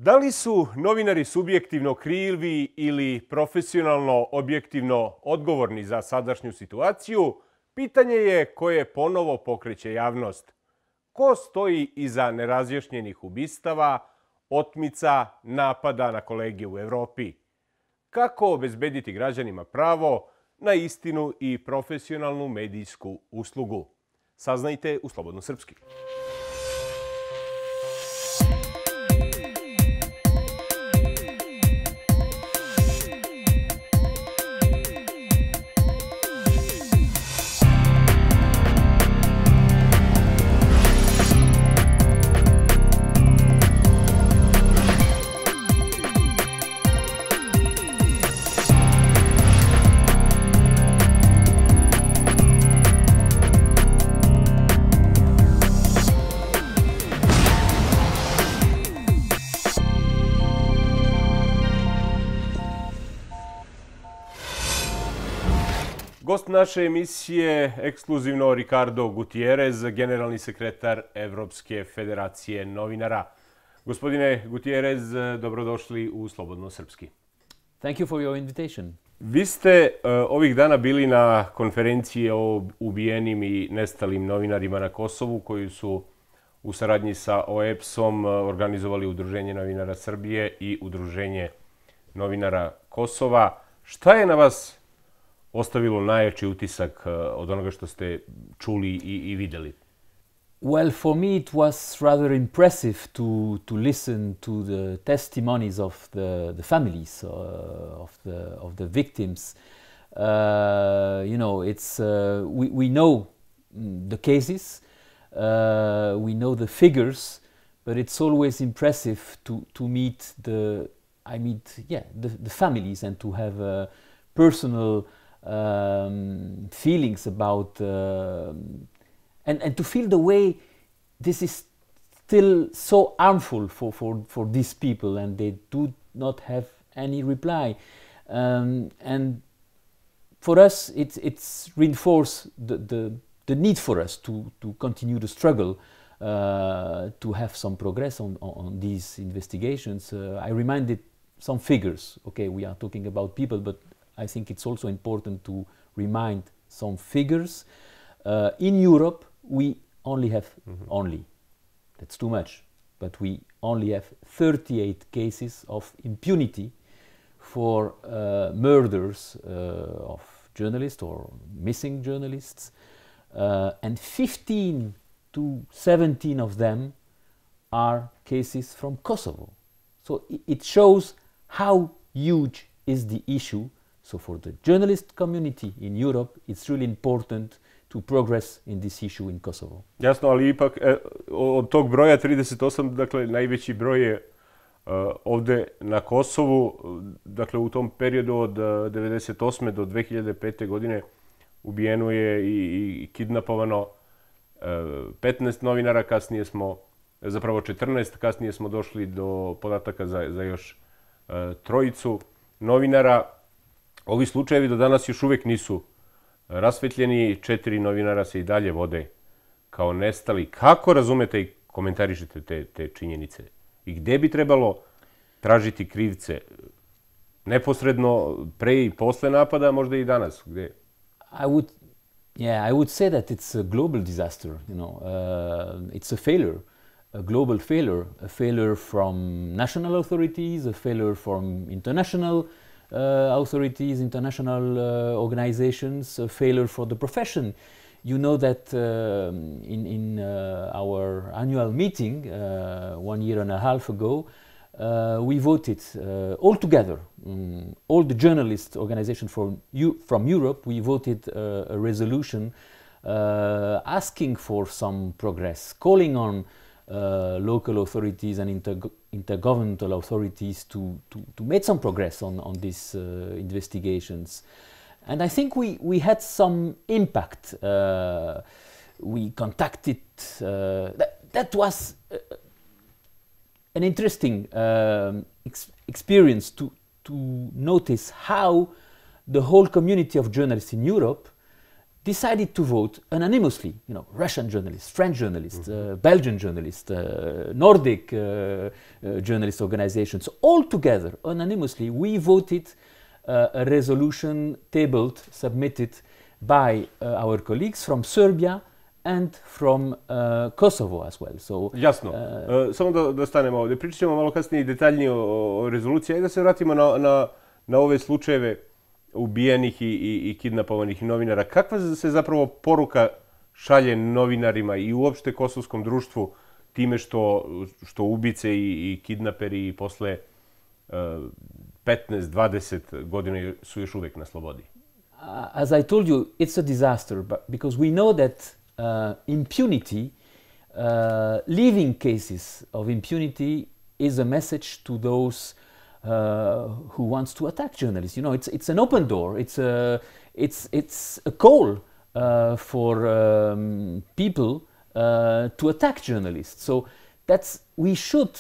Da li su novinari subjektivno krivi ili profesionalno, objektivno odgovorni za sadašnju situaciju, pitanje je koje ponovo pokreće javnost. Ko stoji iza nerazjašnjenih ubistava, otmica, napada na kolege u Evropi? Kako obezbediti građanima pravo na istinu i profesionalnu medijsku uslugu? Saznajte u Slobodno Srpski. Gost naše emisije ekskluzivno Rikardom Gutierezom, generalni sekretar Evropske federacije novinara. Gospodine Gutierez, dobrodošli u Slobodno Srpski. Thank you for your invitation. Vi ste ovih dana bili na konferenciji o ubijenim i nestalim novinarima na Kosovu, koji su u saradnji sa OEBS-om organizovali Udruženje novinara Srbije i Udruženje novinara Kosova. Šta je na vas ostavilo najjači utisak od onoga što ste čuli i videli? Well, for me it was rather impressive to listen to the testimonies of the families of the victims. You know, it's we know the cases, we know the figures, but it's always impressive to meet the families and to have personal feelings about and to feel the way this is still so harmful for these people, and they do not have any reply, and for us it's reinforced the need for us to continue the struggle to have some progress on these investigations. I reminded some figures. Okay, we are talking about people, but I think it's also important to remind some figures. In Europe, we only have that's too much, but we only have 38 cases of impunity for murders of journalists or missing journalists, and 15 to 17 of them are cases from Kosovo. So it shows how huge is the issue. So for the journalist community in Europe, it's really important to progress in this issue in Kosovo. Jasno, ali ipak od tog broja 38, dakle, najveći broj je ovde na Kosovu. Dakle, u tom periodu od 1998. do 2005. godine ubijeno je i kidnapovano 15 novinara, kasnije smo, zapravo 14, kasnije smo došli do podataka za još trojicu novinara. Ovi slučajevi do danas još uvijek nisu rasvetljeni, 4 novinara se i dalje vode kao nestali. Kako razumete i komentarišete te činjenice? I gde bi trebalo tražiti krivce? Neposredno pre i posle napada, možda i danas? Gde? I would say that it's a global disaster. You know, it's a failure, a global failure, a failure from national authorities, a failure from international authorities, international organizations, a failure for the profession. You know that in our annual meeting 1 year and a half ago, we voted all together, all the journalist organizations from Europe, we voted a resolution asking for some progress, calling on local authorities and intergovernmental authorities to make some progress on these investigations. And I think we had some impact. We contacted, that was an interesting experience to notice how the whole community of journalists in Europe decided to vote anonymously. You know, Russian journalists, French journalists, Belgian journalists, Nordic journalist organizations, all together anonymously. We voted a resolution tabled, submitted by our colleagues from Serbia and from Kosovo as well. So, jasno. Samo da stanemo ovdje. Pričat ćemo malo kasnije detaljnije o rezoluciji. Ajde da se vratimo na ove slučajeve ubijenih i kidnapovanih novinara. Kakva se zapravo poruka šalje novinarima i uopšte kosovskom društvu time što ubice i kidnaperi posle 15-20 godina su još uvijek na slobodi? As I told you, it's a disaster, because we know that impunity, leaving cases of impunity, is a message to those who wants to attack journalists. You know, it's an open door. It's a call for people to attack journalists. So we should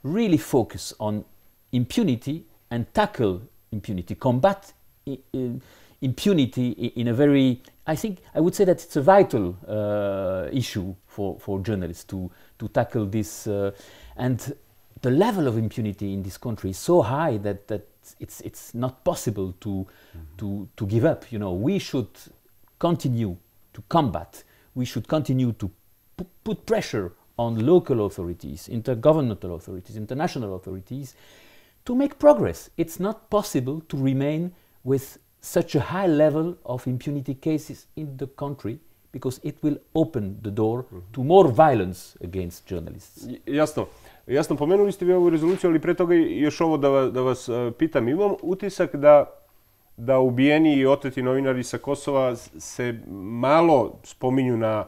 really focus on impunity and tackle impunity, combat impunity in a very, I would say that it's a vital issue for journalists to tackle this. And the level of impunity in this country is so high that it's not possible to give up. You know, we should continue to combat. We should continue to put pressure on local authorities, intergovernmental authorities, international authorities, to make progress. It's not possible to remain with such a high level of impunity cases in the country, because it will open the door to more violence against journalists. Jasno, pomenuli ste vi ovu rezoluciju, ali pre toga još ovo da vas pitam. Imam utisak da ubijeni i oteti novinari sa Kosova se malo spominju na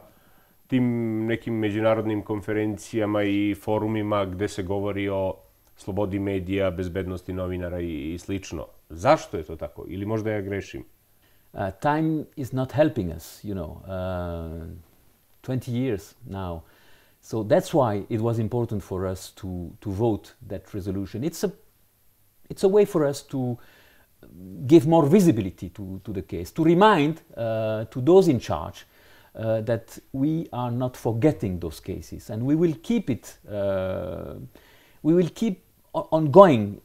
tim nekim međunarodnim konferencijama i forumima gde se govori o slobodi medija, bezbednosti novinara i slično. Zašto je to tako? Ili možda ja grešim? Time is not helping us, you know. 20 years now. So that's why it was important for us to vote that resolution. It's a way for us to give more visibility to the case, to remind to those in charge that we are not forgetting those cases, and we will keep it. We will keep ongoing,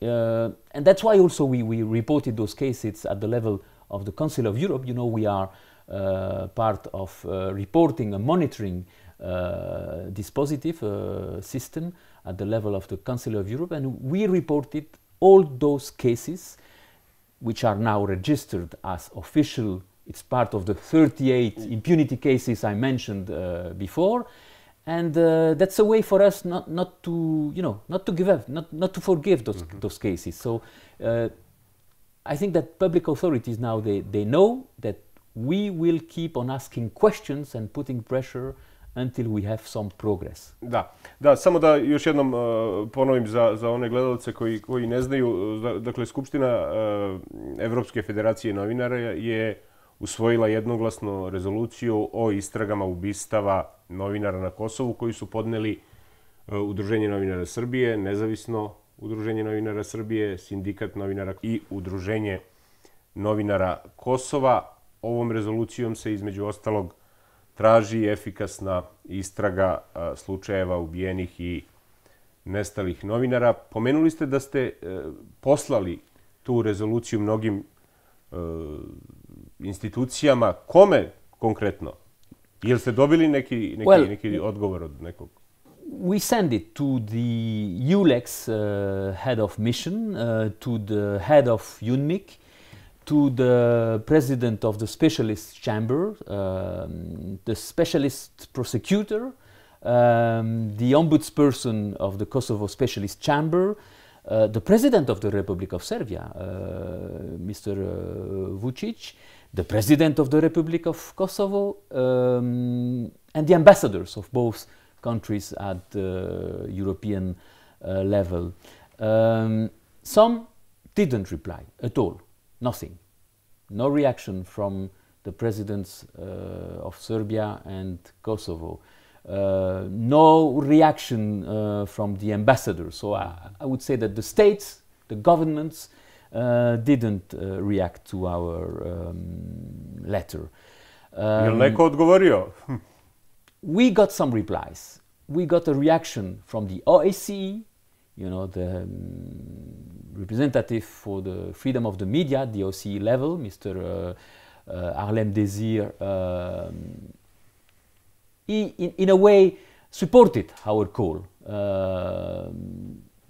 and that's why also we reported those cases at the level of the Council of Europe. You know, we are part of reporting and monitoring dispositive system at the level of the Council of Europe, and we reported all those cases which are now registered as official. It's part of the 38 impunity cases I mentioned before, and that's a way for us not to give up, not to forgive those cases. So I think that public authorities now they know that we will keep on asking questions and putting pressure until we have some progress. Da, samo da još jednom ponovim za one gledalce koji ne znaju, dakle Skupština Evropske federacije novinara je usvojila jednoglasno rezoluciju o istragama ubistava novinara na Kosovu koji su podneli Udruženje novinara Srbije, Nezavisno udruženje novinara Srbije, Sindikat novinara i Udruženje novinara Kosova. Ovom rezolucijom se između ostalog traži efikasna istraga slučajeva ubijenih i nestalih novinara. Pomenuli ste da ste poslali tu rezoluciju mnogim institucijama. Kome konkretno? Jel ste dobili neki odgovor od nekog? We send it to the ULEX head of mission, to the head of UNMIC, to the president of the specialist chamber, the specialist prosecutor, the ombudsperson of the Kosovo specialist chamber, the president of the Republic of Serbia, Mr. Vučić, the president of the Republic of Kosovo, and the ambassadors of both countries at the European level. Some didn't reply at all. Nothing. No reaction from the presidents of Serbia and Kosovo. No reaction from the ambassadors. So I would say that the states, the governments, didn't react to our letter. Je li neko odgovorio? We got some replies. We got a reaction from the OSCE, the representative for the freedom of the media, the OSCE level, Mr. Harlem Désir. He, in a way, supported our call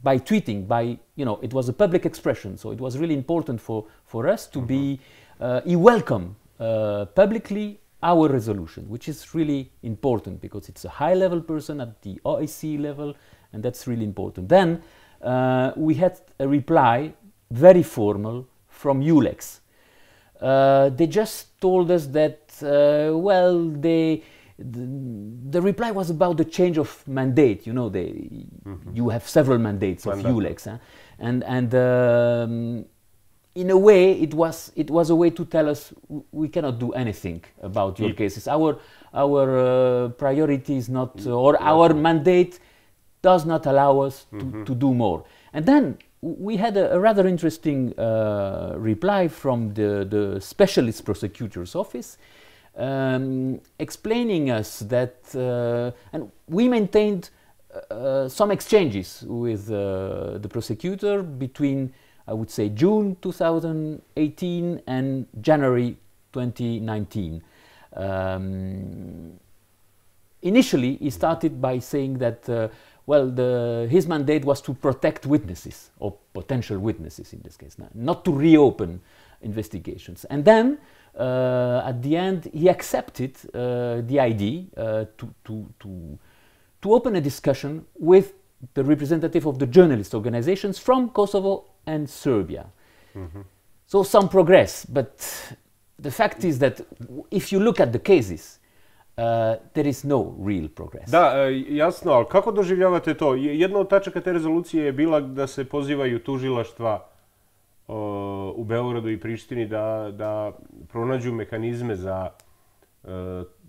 by tweeting, it was a public expression, so it was really important for us to be, he welcomed publicly our resolution, which is really important because it's a high-level person at the OSCE level, and that's really important. Then we had a reply, very formal, from ULEX. They just told us that, the reply was about the change of mandate. You have several mandates of ULEX, and in a way it was a way to tell us we cannot do anything about your cases. Our priority is not, or our mandate does not allow us to do more. And then we had a rather interesting reply from the Specialist Prosecutor's Office, explaining us that, and we maintained some exchanges with the prosecutor between, I would say, June 2018 and January 2019. Initially, he started by saying that, his mandate was to protect witnesses, or potential witnesses in this case, not to reopen investigations. And then, at the end, he accepted the idea to open a discussion with the representative of the journalist organizations from Kosovo and Serbia. So some progress, but the fact is that if you look at the cases, there is no real progress. Da, jasno, ali kako doživljavate to? Jedna od tačaka te rezolucije je bila da se pozivaju tužilaštva u Beogradu i Prištini da pronađu mehanizme za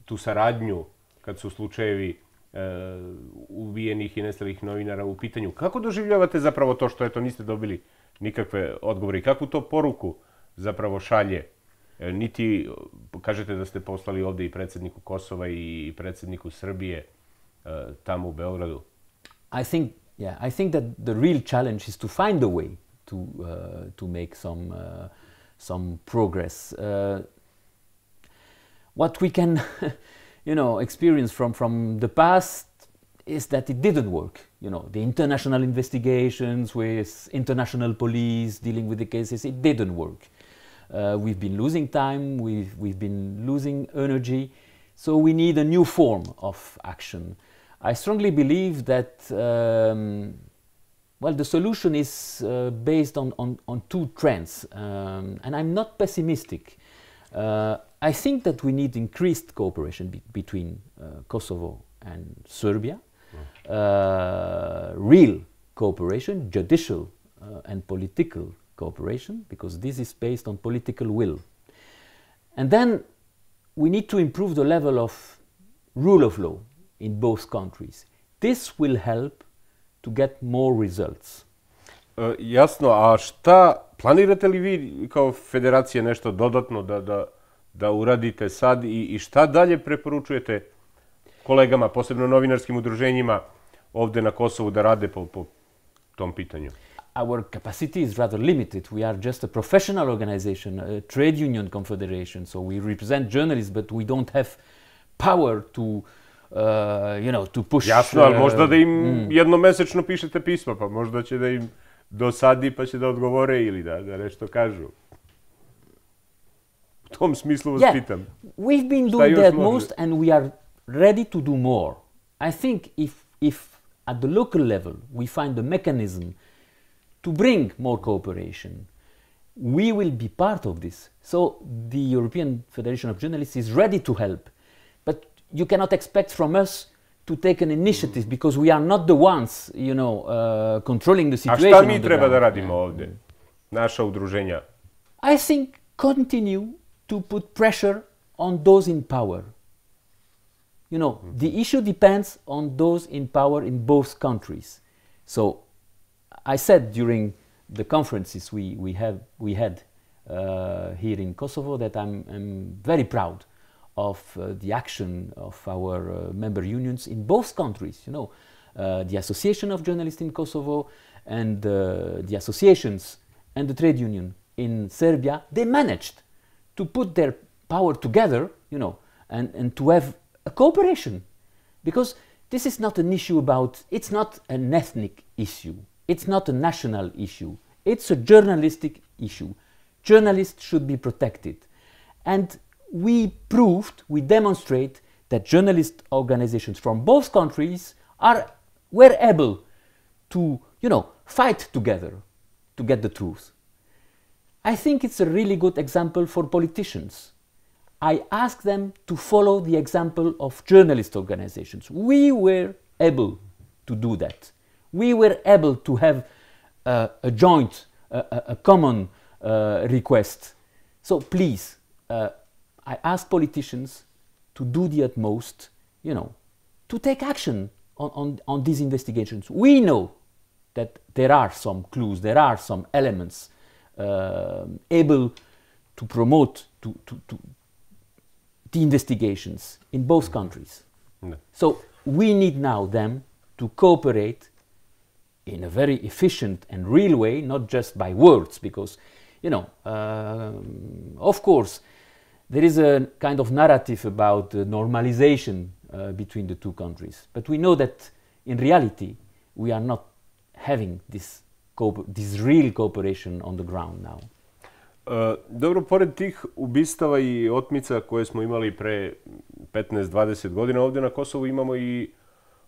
tu saradnju kad su slučajevi ubijenih i nestalih novinara u pitanju. Kako doživljavate zapravo to što niste dobili nikakve odgovore i kakvu to poruku zapravo šalje? Niti kažete da ste poslali ovdje i predsjedniku Kosova i predsjedniku Srbije tamo u Beogradu. I think that the real challenge is to find a way to make some progress. What we can experience from the past is that it didn't work. The international investigations with international police dealing with the cases, it didn't work. We've been losing time, we've been losing energy, so we need a new form of action. I strongly believe that the solution is based on two trends, and I'm not pessimistic. I think that we need increased cooperation between Kosovo and Serbia, real cooperation, judicial and political cooperation, because this is based on political will. And then we need to improve the level of rule of law in both countries. This will help to get more results. Jasno, a šta, planirate li vi kao federacija nešto dodatno da uradite sad i šta dalje preporučujete kolegama, posebno novinarskim udruženjima ovdje na Kosovu da rade po tom pitanju? Our capacity is rather limited. We are just a professional organization, a trade union confederation, so we represent journalists, but we don't have power to to push... Jasno, ali možda da im jednomesečno pišete pisma, pa možda će da im dosadi pa će da odgovore ili da nešto kažu. U tom smislu vas pitam. We've been doing that most and we are ready to do more. I think if at the local level we find a mechanism to bring more cooperation, we will be part of this. So the European Federation of Journalists is ready to help. But you cannot expect from us to take an initiative because we are not the ones, controlling the situation. A šta mi treba da radimo ovdje? Naša udruženja? I think continue to put pressure on those in power. The issue depends on those in power in both countries. So I said during the conferences we had here in Kosovo that I'm very proud of the action of our member unions in both countries. You know, the Association of Journalists in Kosovo and the associations and the trade union in Serbia, they managed to put their power together, you know, and to have a cooperation. Because this is not an issue about, it's not an ethnic issue, it's not a national issue, it's a journalistic issue. Journalists should be protected. And we proved, we demonstrate that journalist organizations from both countries were able to, you know, fight together to get the truth. I think it's a really good example for politicians. I ask them to follow the example of journalist organizations. We were able to do that. We were able to have a joint, a common request. So please, I ask politicians to do the utmost, you know, to take action on these investigations. We know that there are some clues, there are some elements able to promote the investigations in both countries. No. So we need now them to cooperate in a very efficient and real way, not just by words, because, you know, of course, there is a kind of narrative about normalization between the two countries. But we know that in reality, we are not having this real cooperation on the ground now. Dobro, pored tih ubistava i otmica koje smo imali pre 15-20 godina, ovdje na Kosovu imamo i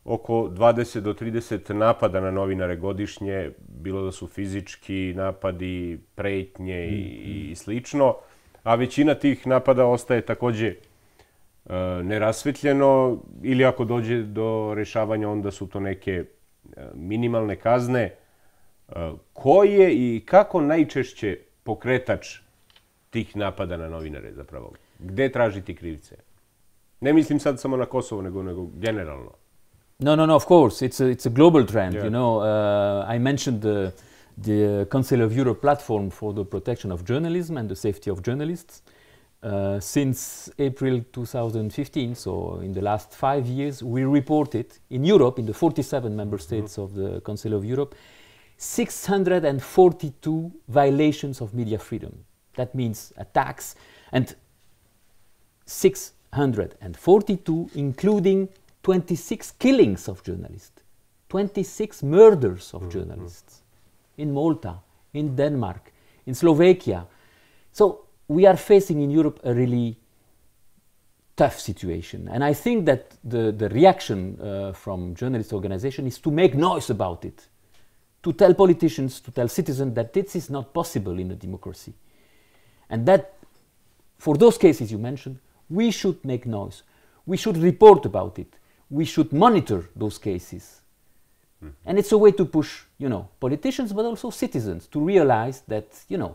oko 20 do 30 napada na novinare godišnje, bilo da su fizički napadi, pretnje i slično, a većina tih napada ostaje takođe nerasvetljeno ili ako dođe do rešavanja onda su to neke minimalne kazne. Ko je i kako najčešće pokretač tih napada na novinare zapravo? Gde tražiti krivce? Ne mislim sad samo na Kosovo, nego generalno. No, of course, it's a global trend. Yeah. You know, I mentioned the Council of Europe platform for the protection of journalism and the safety of journalists. Since April 2015, so in the last 5 years, we reported in Europe, in the 47 member states of the Council of Europe, 642 violations of media freedom. That means attacks, and 642 including 26 killings of journalists, 26 murders of journalists in Malta, in Denmark, in Slovakia. So we are facing in Europe a really tough situation. And I think that the reaction from journalist organizations is to make noise about it, to tell politicians, to tell citizens that this is not possible in a democracy. And that, for those cases you mentioned, we should make noise. We should report about it. We should monitor those cases. And it's a way to push, you know, politicians, but also citizens to realize that, you know,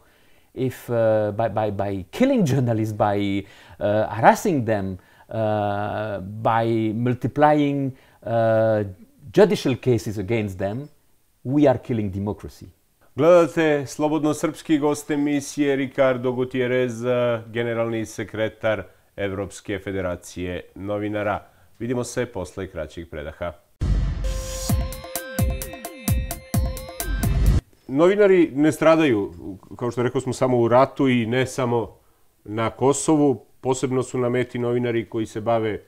if by killing journalists, by harassing them, by multiplying judicial cases against them, we are killing democracy. Gledate Slobodno srpski, gost emisije Rikardom Gutierezom, generalni sekretar Evropske federacije novinara. Vidimo se posle kraćih predaha. Novinari ne stradaju, kao što rekao smo, samo u ratu i ne samo na Kosovu. Posebno su na meti novinari koji se bave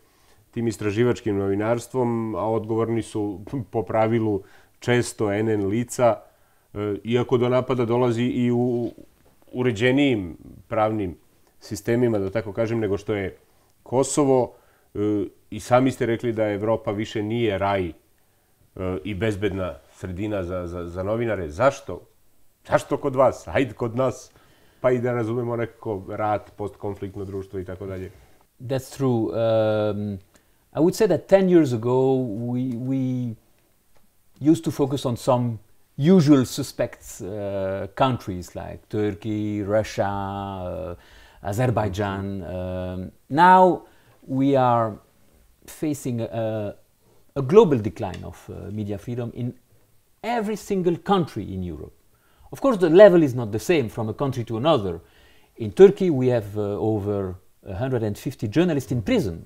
tim istraživačkim novinarstvom, a odgovorni su po pravilu često NN lica, iako do napada dolazi i u uređenijim pravnim sistemima, da tako kažem, nego što je Kosovo. I sami ste rekli da Evropa više nije raj i bezbedna sredina za novinare. Zašto? Zašto kod vas? Hajde kod nas, pa i da razumemo nekako rat, postkonfliktno društvo i tako dalje. That's true. I would say that 10 years ago we used to focus on some usual suspects countries like Turkey, Russia, Azerbaijan. Now we are facing a global decline of media freedom in every single country in Europe. Of course, the level is not the same from a country to another. In Turkey, we have over 150 journalists in prison.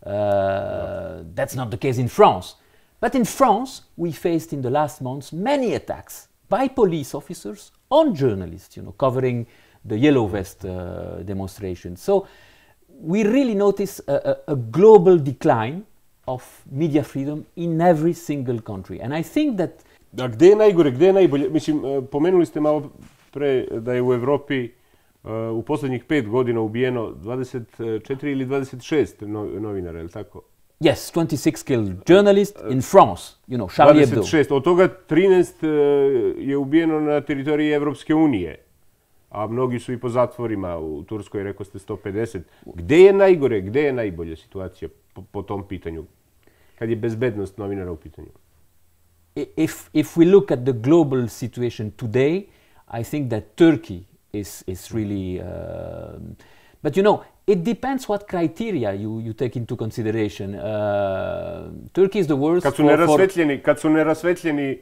That's not the case in France. But in France, we faced in the last months many attacks by police officers on journalists, covering the Yellow Vest demonstration. So we really notice a global decline of media freedom in every single country. And I think that... A gde je najgore, gde je najbolje? Mislim, pomenuli ste malo pre da je u Evropi u poslednjih 5 godina ubijeno 24 ili 26 novinara, je li tako? Yes, 26 killed journalists in France, Charlie Hebdo. 26, od toga 13 je ubijeno na teritoriji Evropske unije, a mnogi su i po zatvorima, u Turskoj rekao ste 150. Gde je najgore, gde je najbolja situacija po tom pitanju, kad je bezbednost novinara u pitanju? If we look at the global situation today, I think that Turkey is really... but it depends what criteria you take into consideration. Turkey is the worst Kad su nerasvetljeni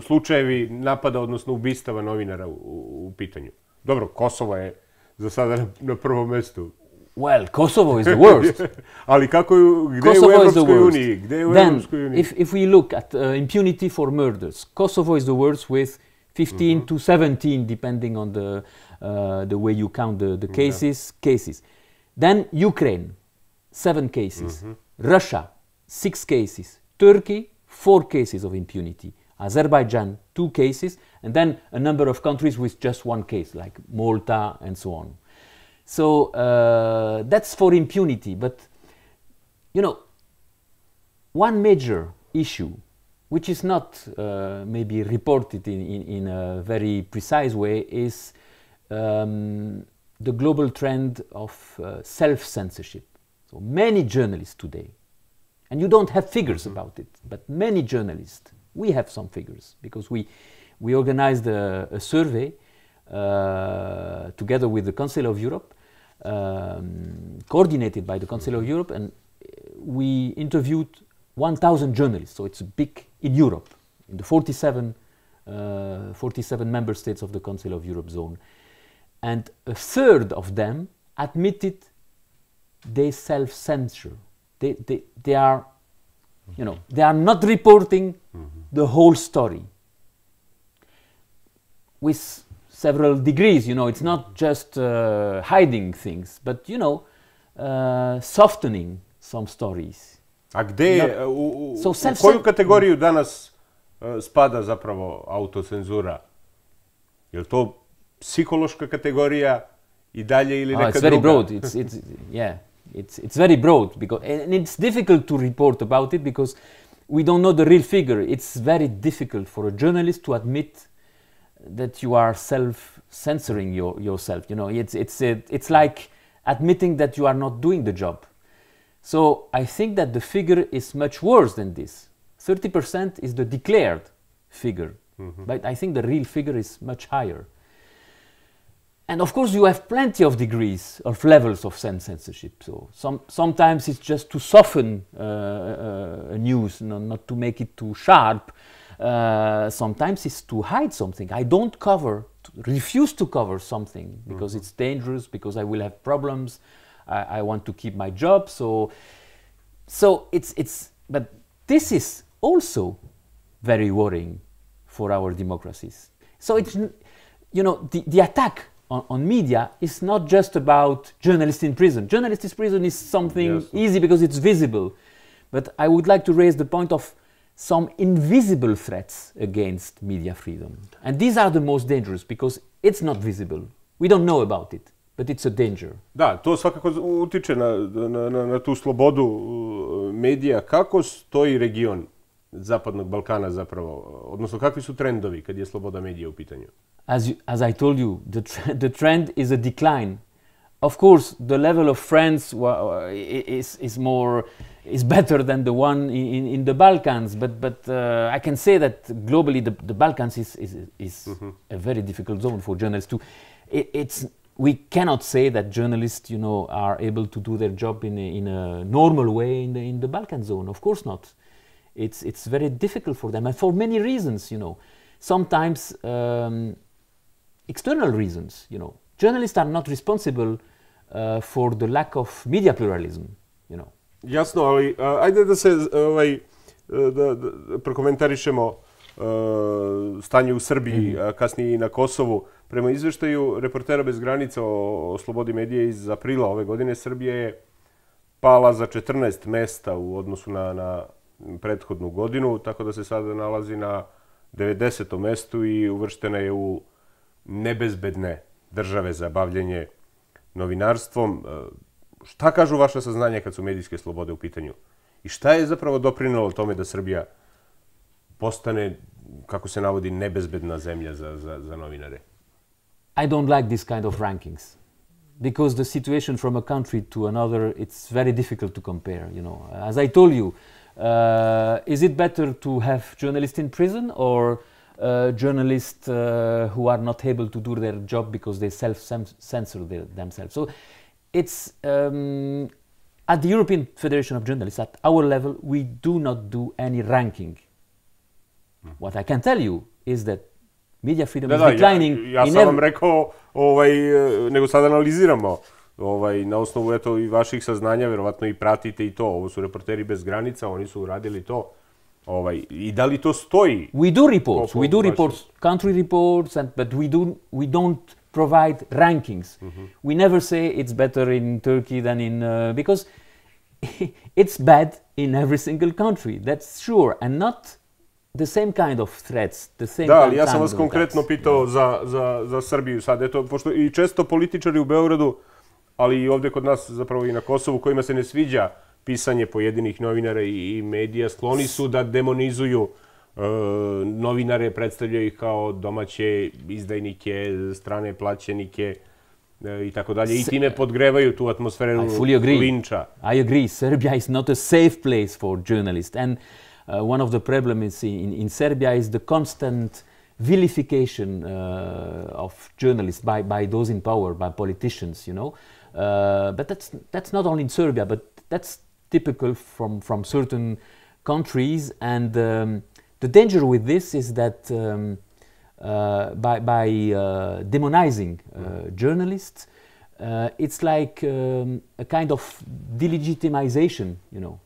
slučajevi napada, odnosno ubistava novinara u pitanju. Dobro, Kosovo je za sada na prvom mestu. Well, Kosovo is the worst. Ali kako gde je u Evropskoj uniji? Gde je u Evropskoj uniji? If we look at impunity for murders, Kosovo is the worst with 15 to 17, depending on the way you count the cases. Then Ukraine, 7 cases. Russia, 6 cases. Turkey, 4 cases of impunity. Azerbaijan, 2 cases. And then a number of countries with just 1 case, like Malta and so on. So that's for impunity. But, one major issue, which is not maybe reported in a very precise way, is the global trend of self-censorship. So many journalists today, and you don't have figures about it, but many journalists, we have some figures, because we organized a survey together with the Council of Europe, coordinated by the Council of Europe, and we interviewed 1,000 journalists, so it's big in Europe, in the 47 member states of the Council of Europe zone. And a third of them admitted they self-censor. They are, they are not reporting the whole story. With several degrees, it's not just hiding things, but, softening some stories. A gde je, u koju kategoriju danas spada zapravo autocenzura? Je li to psihološka kategorija i dalje ili neka druga? It's very broad. It's very broad, and it's difficult to report about it because we don't know the real figure. It's very difficult for a journalist to admit that you are self-censoring yourself. It's like admitting that you are not doing the job. So I think that the figure is much worse than this. 30% is the declared figure, but I think the real figure is much higher. And of course you have plenty of degrees of levels of censorship. So sometimes it's just to soften a news, not to make it too sharp. Sometimes it's to hide something. I don't refuse to cover something because it's dangerous, because I will have problems. I want to keep my job, so but this is also very worrying for our democracies. So it's, the attack on media is not just about journalists in prison. Journalists in prison is something easy because it's visible, but I would like to raise the point of some invisible threats against media freedom. And these are the most dangerous because it's not visible. We don't know about it. But it's a danger. Da, to svakako utiče na tu slobodu medija. Kako stoji region Zapadnog Balkana zapravo? Odnosno, kakvi su trendovi kad je sloboda medija u pitanju? As I told you, the trend is a decline. Of course, the level of France is better than the one in the Balkans, but I can say that globally the Balkans is a very difficult zone for journalists we cannot say that journalists, are able to do their job in a normal way in the Balkan zone. Of course not. It's very difficult for them, and for many reasons, Sometimes external reasons, Journalists are not responsible for the lack of media pluralism, you know. Jasno, ali ajde da se da prokomentarišemo stanje u Srbiji, a kasnije i na Kosovu. Prema izveštaju Reportera bez granica o slobodi medija iz aprila ove godine, Srbija je pala za 14 mesta u odnosu na prethodnu godinu, tako da se sada nalazi na 90. mestu i uvrštena je u nebezbedne države za bavljenje novinarstvom. Šta kažu vaša saznanja kad su medijske slobode u pitanju? I šta je zapravo doprinelo tome da Srbija postane, kako se navodi, nebezbedna zemlja za novinare? I don't like this kind of rankings because the situation from a country to another, it's very difficult to compare, you know. As I told you, is it better to have journalists in prison or journalists who are not able to do their job because they self-censor themselves? So it's at the European Federation of Journalists, at our level, we do not do any ranking. What I can tell you is that media freedom is declining. Ja sam vam rekao, nego sad analiziramo. Na osnovu i vaših saznanja, verovatno i pratite i to. Ovo su Reporteri bez granica, oni su uradili to. I da li to stoji? We do reports, country reports, but we don't provide rankings. We never say it's better in Turkey than in, because it's bad in every single country, that's sure, and not the same kind of threats, the same Da, ali ja sam vas konkretno pitao za Srbiju sad, eto, pošto i često političari u Beogradu, ali i ovdje kod nas, zapravo i na Kosovu, kojima se ne sviđa pisanje pojedinih novinara i medija, skloni su da demonizuju novinare, predstavljaju ih kao domaće izdajnike, strane plaćenike i tako dalje. I time podgrevaju tu atmosferu linča. I agree. Serbia is not a safe place for journalists. And one of the problems in Serbia is the constant vilification of journalists by those in power, by politicians, you know. But that's not only in Serbia, but that's typical from certain countries. And the danger with this is that by demonizing journalists, it's like a kind of delegitimization, you know.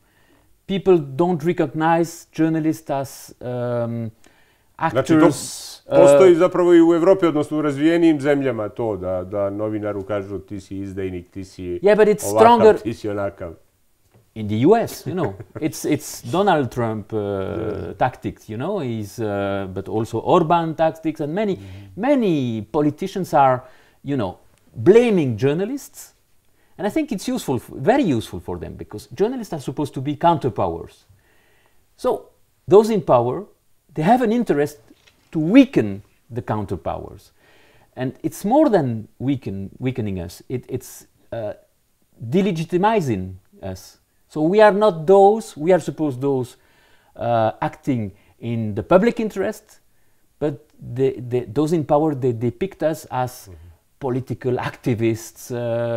People don't recognize journalists as actors. Znači, to postoji zapravo i u Evropi, odnosno u razvijenijim zemljama to, da novinaru kažu ti si izdajnik, ti si ovakav, ti si onakav. In the US, you know, it's Donald Trump tactics, you know, but also Orban tactics, and many politicians are, you know, blaming journalists, and I think it's useful, very useful for them, because journalists are supposed to be counterpowers. So those in power, they have an interest to weaken the counterpowers, and it's more than weakening us. It's delegitimizing us. So we are not those, we are supposed those acting in the public interest, but those in power, they depict us as political activists,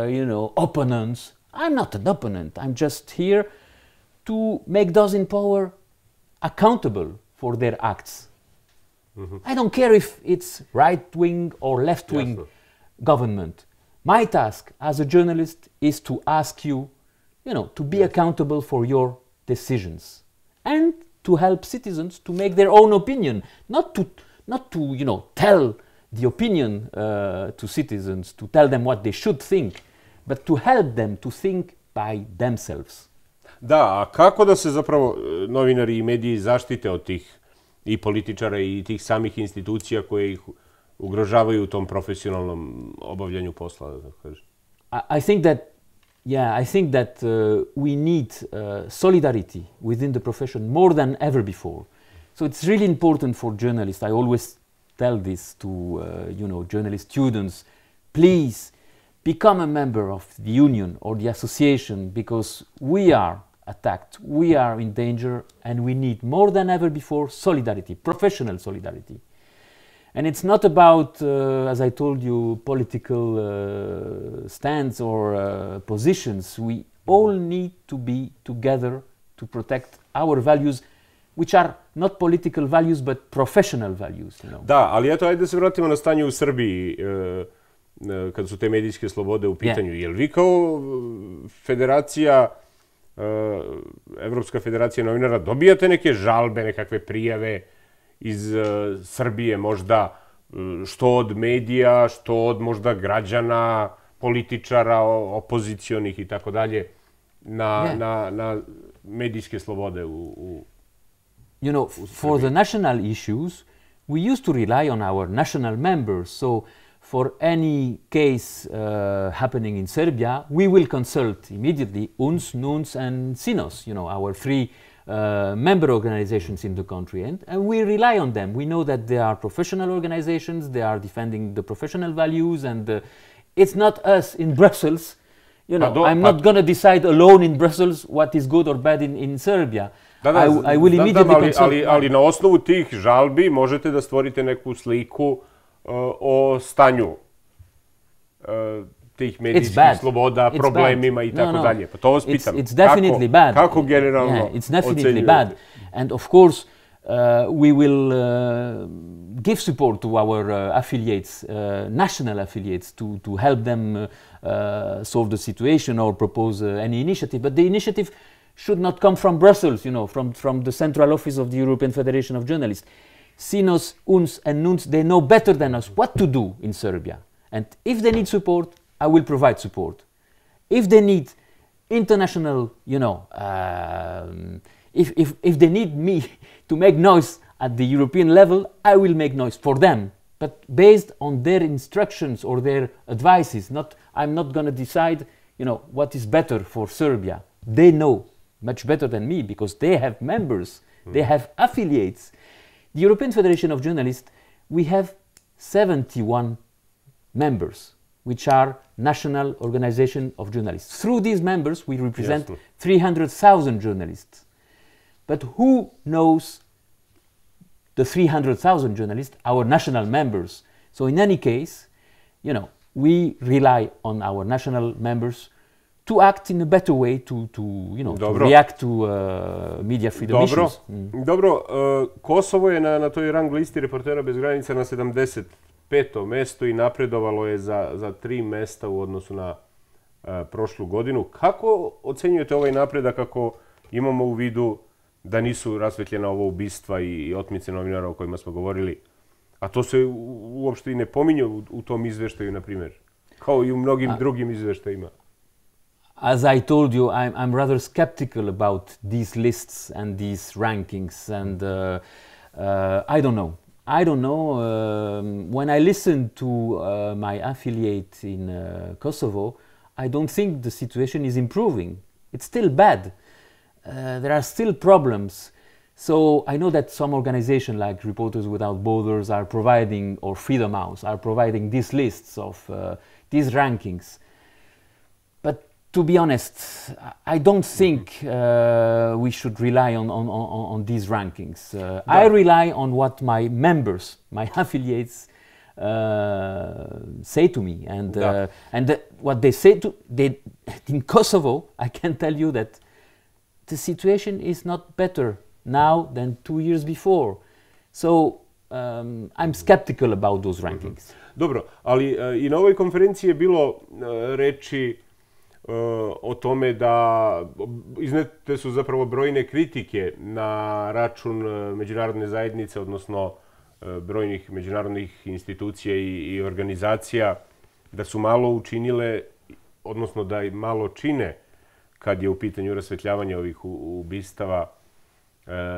you know, opponents. I'm not an opponent, I'm just here to make those in power accountable for their acts. I don't care if it's right-wing or left-wing government. My task as a journalist is to ask you, you know, to be accountable for your decisions and to help citizens to make their own opinion, not to you know, tell the opinion to citizens, to tell them what they should think, but to help them to think by themselves. Da, a kako da se zapravo novinari i mediji zaštite od tih i političara i tih samih institucija koje ih ugrožavaju u tom profesionalnom obavljanju posla, da kažem? I think that we need solidarity within the profession more than ever before. So it's really important for journalists. I always tell this to you know, journalist students. Please become a member of the union or the association, because we are attacked, we are in danger, and we need more than ever before solidarity, professional solidarity. And it's not about, as I told you, political stands or positions. We all need to be together to protect our values, which are not political values, but professional values. You know. Da, ali eto, ajde da se vratimo na stanje u Srbiji. kad su te medijske slobode u pitanju. Jel vi kao federacija, Evropska federacija novinara, dobijate neke žalbe, nekakve prijave iz Srbije možda, što od medija, što od možda građana, političara, opozicionih i tako dalje, na medijske slobode u You know, for the national issues, we used to rely on our national members. So for any case happening in Serbia, we will consult immediately UNS, NUNS and SINOS, you know, our three member organizations in the country, and we rely on them. We know that they are professional organizations, they are defending the professional values, and it's not us in Brussels. You know, I'm not going to decide alone in Brussels what is good or bad in Serbia. I will immediately consult. Ali na osnovu tih žalbi možete da stvorite neku sliku o stanju tih medijskih sloboda, problemima i tako dalje. Pa to vas pitam. It's definitely bad. Kako generalno ocenjujete? It's definitely bad. And of course, we will give support to our affiliates, national affiliates, to help them solve the situation or propose any initiative. But the initiative should not come from Brussels, you know, from the central office of the European Federation of Journalists. SINOS, UNS and NUNS, they know better than us what to do in Serbia. And if they need support, I will provide support. If they need international, you know, if they need me to make noise at the European level, I will make noise for them, but based on their instructions or their advices. I'm not going to decide, you know, what is better for Serbia. They know much better than me because they have members, they have affiliates. The European Federation of Journalists, we have 71 members, which are national organization of journalists. Through these members, we represent 300,000 journalists. But who knows the 300,000 journalists, our national members? So in any case, you know, we rely on our national members to act in a better way, to react to media freedom issues. Dobro, Kosovo je na toj rang listi Reportera bez granica na 75. mesto i napredovalo je za 3 mesta u odnosu na prošlu godinu. Kako ocenjujete ovaj napredak ako imamo u vidu da nisu rasvetljena ovo ubistva i otmice novinara o kojima smo govorili, a to se uopšte i ne pominje u tom izveštaju, na primjer, kao i u mnogim drugim izveštajima? As I told you, I'm rather skeptical about these lists and these rankings, and I don't know. When I listen to my affiliate in Kosovo, I don't think the situation is improving. It's still bad. There are still problems. So I know that some organizations like Reporters Without Borders are providing, or Freedom House, are providing these lists of these rankings. But to be honest, I don't think we should rely on these rankings. I rely on what my members, my affiliates, say to me, and what they say in Kosovo. I can tell you that the situation is not better now than 2 years before. So I'm skeptical about those rankings. Dobro, ali i na ovoj konferenciji je bilo reči o tome da iznete su zapravo brojne kritike na račun međunarodne zajednice, odnosno brojnih međunarodnih institucija i organizacija, da su malo učinile, odnosno da i malo čine kad je u pitanju rasvetljavanje ovih ubistava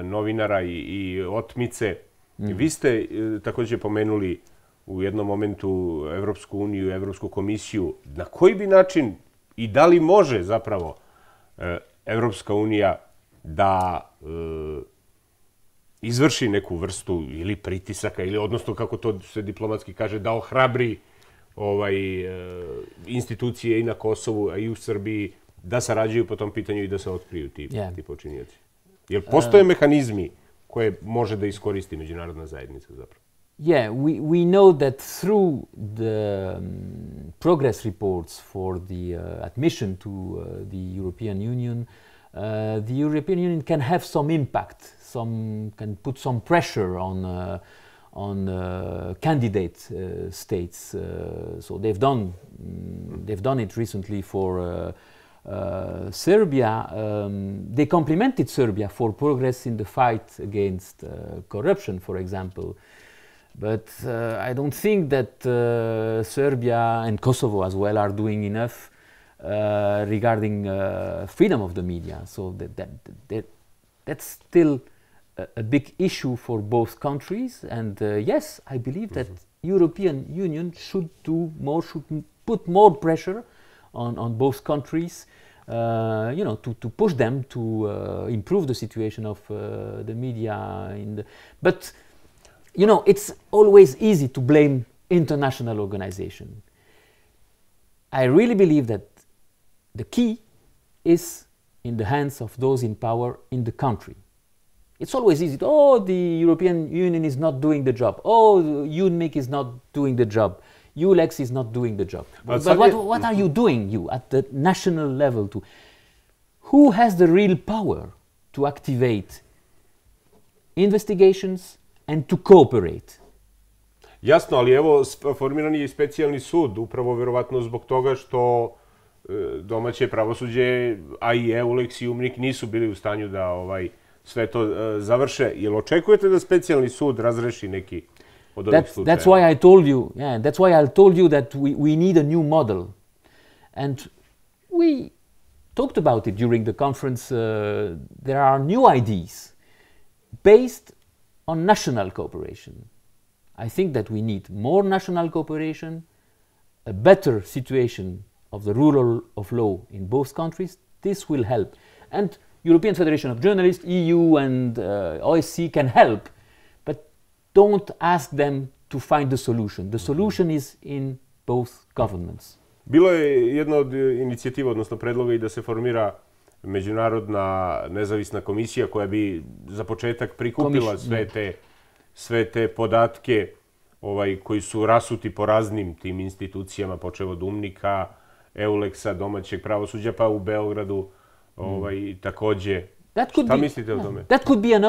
novinara i otmice. Vi ste također pomenuli u jednom momentu Evropsku uniju, Evropsku komisiju. Na koji bi način i da li može zapravo Evropska unija da izvrši neku vrstu ili pritisaka, ili odnosno, kako to se diplomatski kaže, da ohrabri institucije i na Kosovu, a i u Srbiji, da sarađuju po tom pitanju i da se otkriju ti počinioci? Jer postoje mehanizmi koje može da iskoristi međunarodna zajednica zapravo? Yeah, we know that through the progress reports for the admission to the European Union, the European Union can have some impact, can put some pressure candidate states. So they've done it recently for Serbia. They complimented Serbia for progress in the fight against corruption, for example. But I don't think that Serbia and Kosovo as well are doing enough regarding freedom of the media. So that's still a big issue for both countries. And yes, I believe that European Union should do more, should put more pressure on both countries, to push them to improve the situation of the media. But it's always easy to blame international organization. I really believe that the key is in the hands of those in power in the country. It's always easy to, the European Union is not doing the job. UNMIC is not doing the job. ULEX is not doing the job. But what are you doing, at the national level? Who has the real power to activate investigations and to cooperate? Jasno, ali evo, formiran je specijalni sud, upravo verovatno zbog toga što domaće pravosuđe, a i EULEX i UNMIC nisu bili u stanju da sve to završe. Jel očekujete da specijalni sud razreši neki od ovih slučajeva? That's why I told you that we need a new model. And we talked about it during the conference. There are new ideas based on national cooperation. I think that we need more national cooperation, a better situation of the rule of law in both countries. This will help. And European Federation of Journalists, EU and OSCE can help, but don't ask them to find the solution. The solution is in both governments. Bilo je jedna od inicijativa, odnosno predloga, i da se formira međunarodna nezavisna komisija koja bi za početak prikupila sve te podatke koji su rasuti po raznim tim institucijama, počev od UNMIK-a, EULEX-a, domaćeg pravosuđa, pa u Beogradu takođe. Šta mislite o tome? That could be an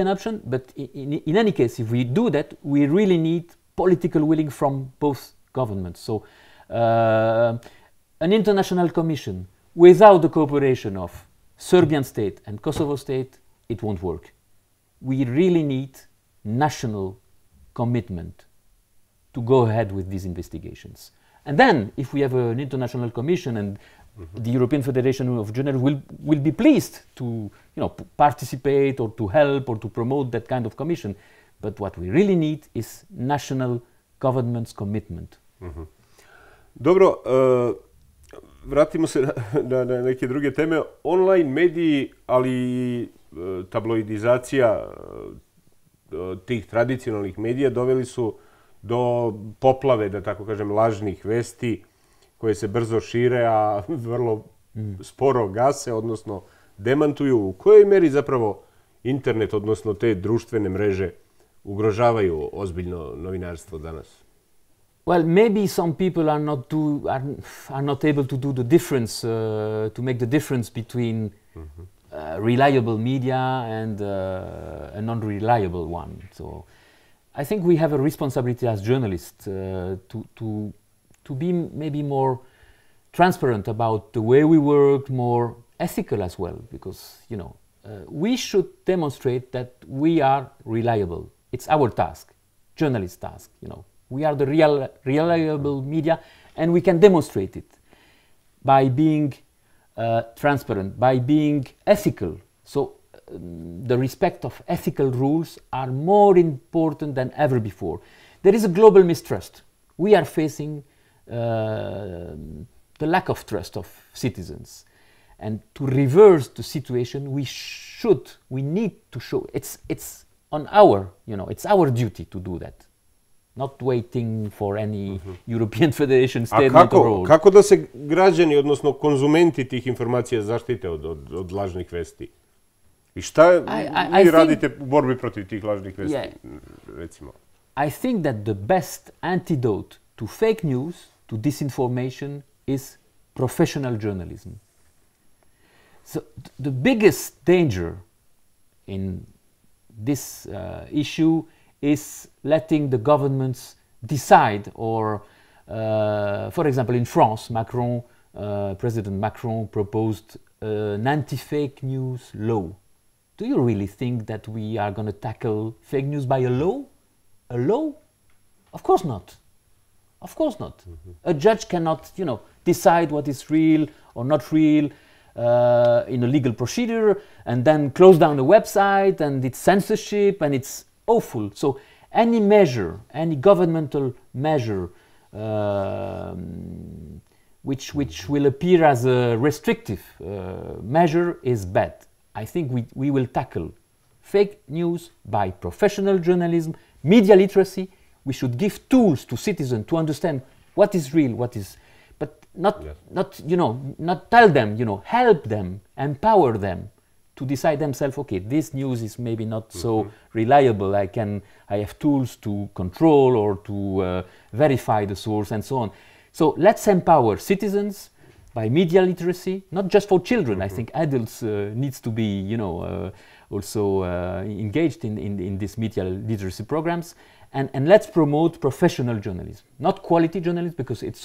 option, but in any case, if we do that, we really need political willing from both governments. So an international commission without the cooperation of Serbian state and Kosovo state, it won't work. We really need national commitment to go ahead with these investigations. And then, if we have an international commission and the European Federation of Journalists will be pleased to participate or to help or to promote that kind of commission. But what we really need is national government's commitment. Dobro, vratimo se na neke druge teme. Online mediji, ali i tabloidizacija tih tradicionalnih medija doveli su do poplave, da tako kažem, lažnih vesti koje se brzo šire, a vrlo sporo gase, odnosno demantuju. U kojoj meri zapravo internet, odnosno te društvene mreže, ugrožavaju ozbiljno novinarstvo danas? Well, maybe some people are not able to do the difference, to make the difference between reliable media and a non-reliable one. So I think we have a responsibility as journalists to be maybe more transparent about the way we work, more ethical as well, because we should demonstrate that we are reliable. It's our task, journalist task. We are the reliable media, and we can demonstrate it by being transparent, by being ethical. So the respect of ethical rules are more important than ever before. There is a global mistrust. We are facing the lack of trust of citizens. And to reverse the situation, we need to show, it's on it's our duty to do that. Not waiting for any European Federation statement or rule. A kako da se građani, odnosno konzumenti tih informacija zaštite od lažnih vesti? I šta vi radite u borbi protiv tih lažnih vesti, recimo? I think that the best antidote to fake news, to disinformation, is professional journalism. So the biggest danger in this issue is letting the governments decide, or for example in France, President Macron proposed an anti-fake news law. Do you really think that we are going to tackle fake news by a law? A law? Of course not. Of course not. A judge cannot, decide what is real or not real in a legal procedure, and then close down a website, and it's censorship, and it's awful. So any measure, any governmental measure which will appear as a restrictive measure is bad. I think we will tackle fake news by professional journalism, media literacy. We should give tools to citizens to understand what is real, what is, but not tell them, help them, empower them to decide themselves, okay, this news is maybe not so reliable. I have tools to control or to verify the source and so on. So let's empower citizens by media literacy, not just for children. I think adults needs to be, also engaged in these media literacy programs. And let's promote professional journalism, not quality journalism, because it's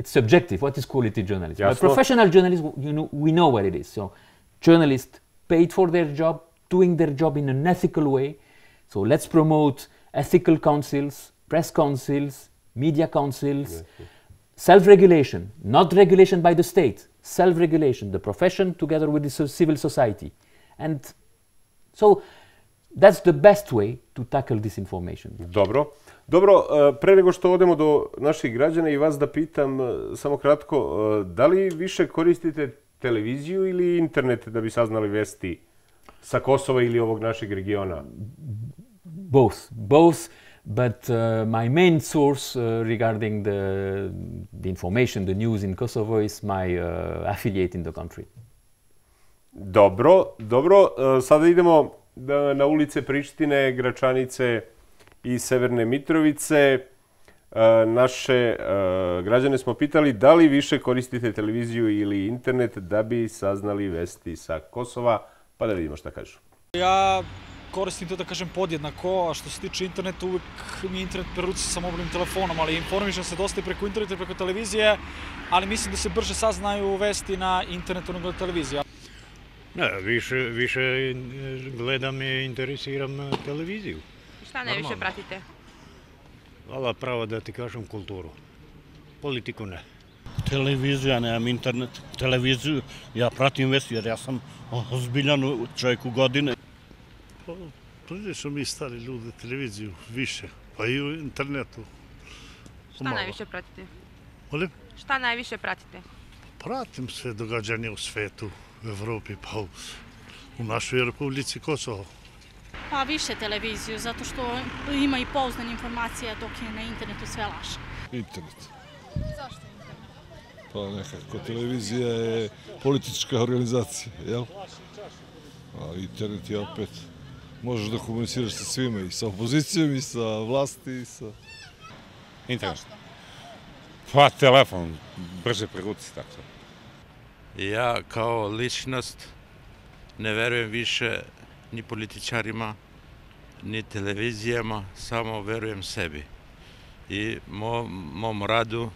subjective. What is quality journalism? But professional journalism, we know what it is. So journalists paid for their job, doing their job in an ethical way. So let's promote ethical councils, press councils, media councils, self-regulation, not regulation by the state, self-regulation, the profession together with the civil society. And so that's the best way to tackle disinformation. Dobro, pre nego što odemo do naših građana i vas da pitam samo kratko, da li više koristite televiziju ili internet da bi saznali vesti sa Kosova ili ovog našeg regiona? Both, but my main source regarding the information, the news in Kosovo is my affiliate in the country. Dobro, sada idemo na ulice Prištine, Gračanice i Severne Mitrovice. Naše građane smo pitali da li više koristite televiziju ili internet da bi saznali vesti sa Kosova, pa da vidimo šta kažu. Ja koristim to, da kažem, podjednako, a što se tiče interneta, uvijek mi je internet pre ruci sa mobilnim telefonom, ali informišem se dosta i preko interneta i preko televizije, ali mislim da se brže saznaju vesti na internetu nego na televiziji. Ne, više gledam i interesiram televiziju. Šta najviše pratite? Vala pravo da ti kažem kulturu. Politiku ne. Televiziju, ja nemam internet. Televiziju, ja pratim vesti jer ja sam ozbiljan čovjek u godine. Prilično mi stari ljudi televiziju više, pa i u internetu. Šta najviše pratite? Molim? Šta najviše pratite? Pratim sve događanje u svetu, u Evropi, pa u našoj Republici Kosovo. Pa više televiziju, zato što ima i pouzdane informacije, dok je na internetu sve laže. Internet. Zašto internet? Pa nekako, televizija je politička organizacija, jel? A internet je opet, možeš da komuniciraš sa svima, i sa opozicijom, i sa vlasti, i sa... Internet. Zašto? Pa telefon, brže preruci, tako. Ja kao ličnost ne verujem više ni političarima, ni televizijama, samo verujem sebi i mom radu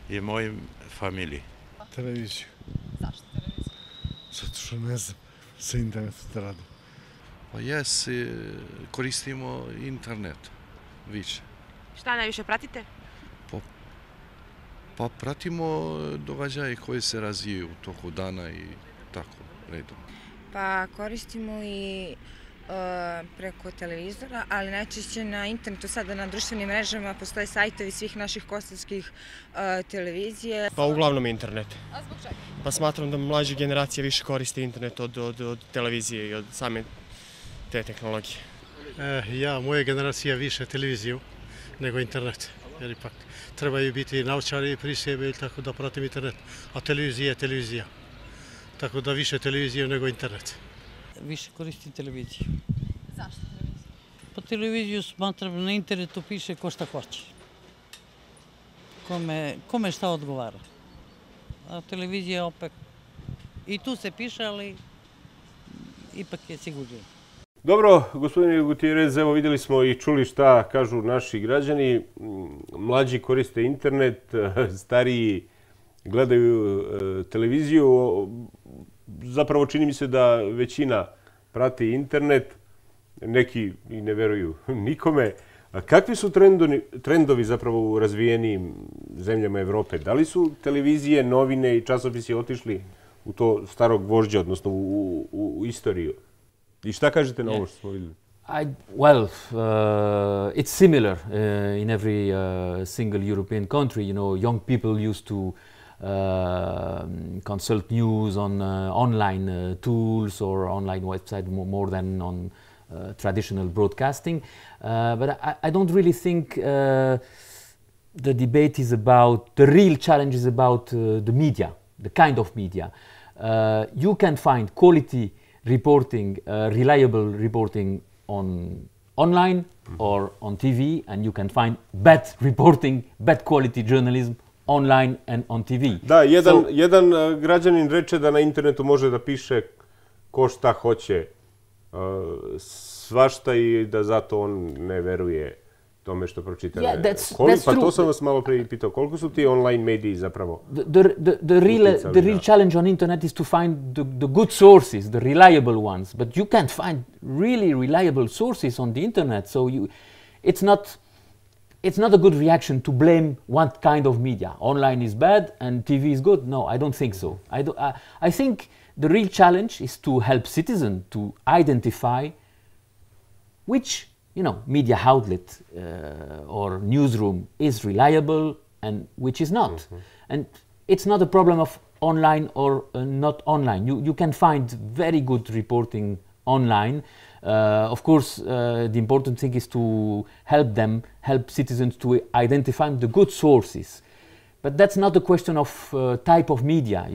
i mojim familiji. Televiziju. Zašto televiziju? Zato što ne znam sa internetom da radim. Pa koristimo internet više. Šta najviše pratite? Pa pratimo događaje koji se razvijaju u toku dana i tako redom. Pa koristimo i preko televizora, ali najčešće na internetu, sada na društvenim mrežama postoje sajtovi svih naših kosovskih televizije. Pa uglavnom internet. A zbog čega? Pa smatram da mlađe generacije više koriste internet od televizije i od same te tehnologije. Moja generacija više televiziju nego internet, jer ipak trebaju biti naučari pri sebi, tako da pratim internet, a televizija je televizija. Tako da više televiziju nego internet. Više koristim televiziju. Zašto televiziju? Pa televiziju smatram, na internetu piše ko šta hoće. Kome šta odgovara. A televizija opet, i tu se piše, ali ipak je sigurnije. Dobro, gospodine Gutierez, evo vidjeli smo i čuli šta kažu naši građani. Mlađi koriste internet, stariji gledaju televiziju. Zapravo čini mi se da većina prati internet, neki i ne veruju nikome. A kakvi su trendovi zapravo u razvijenijim zemljama Evrope? Da li su televizije, novine i časopisi otišli u to starog gvožđa, odnosno u istoriju? I šta kažete na ovo što smo vidjeli? Well, it's similar in every single European country. You know, young people used to consult news on online tools or online website more than on traditional broadcasting. But I don't really think the debate is about, the real challenge is about the media, the kind of media. You can find quality reporting, reliable reporting online or on TV, and you can find bad reporting, bad quality journalism online and on TV. Da, jedan građanin reče da na internetu može da piše ko šta hoće, svašta, i da zato on ne veruje tome što pročita. Pa to sam vas malo prije pitao, koliko su ti online mediji zapravo? The real challenge on internet is to find the good sources, the reliable ones, but you can't find really reliable sources on the internet, so it's not a good reaction to blame one kind of media. Online is bad and TV is good. No, I don't think so. I think the real challenge is to help citizens to identify which media outlet or newsroom is reliable and which is not. And it's not a problem of online or not online. You can find very good reporting online. Of course, the important thing is to help citizens to identify the good sources. But that's not a question of type of media,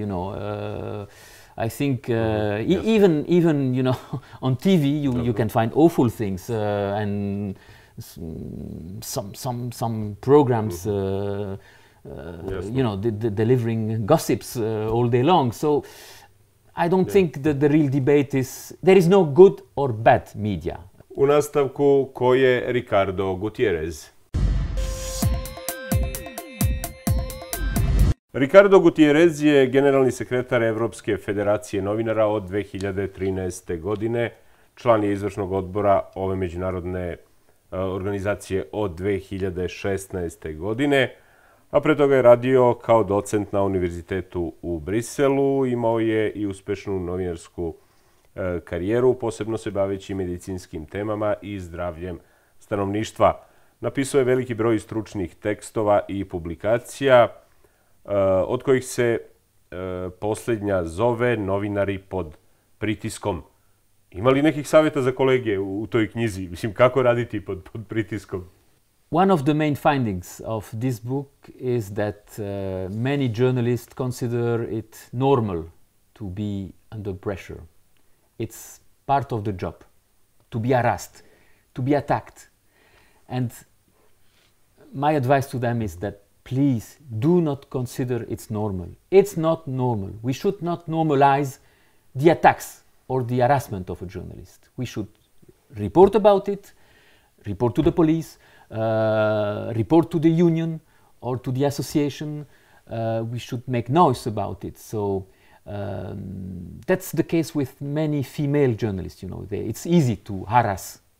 I think even on TV you can find awful things and some programs delivering gossips all day long. So I don't think that the real debate is there is no good or bad media. U nastavku, ko je Rikardo Gutierez? Rikardo Gutierez je generalni sekretar Evropske federacije novinara od 2013. godine. Član je izvršnog odbora ove međunarodne organizacije od 2016. godine, a pre toga je radio kao docent na univerzitetu u Briselu. Imao je i uspešnu novinarsku karijeru, posebno se baveći medicinskim temama i zdravljem stanovništva. Napisao je veliki broj stručnih tekstova i publikacija, od kojih se posljednja zove Novinari pod pritiskom. Ima li nekih savjeta za kolege u toj knjizi? Mislim, kako raditi pod pritiskom? One of the main findings of this book is that many journalists consider it normal to be under pressure. It's part of the job, to be harassed, to be attacked. And my advice to them is that please do not consider it's normal. It's not normal. We should not normalize the attacks or the harassment of a journalist. We should report about it, report to the police, report to the union or to the association. We should make noise about it. So that's the case with many female journalists. It's easy to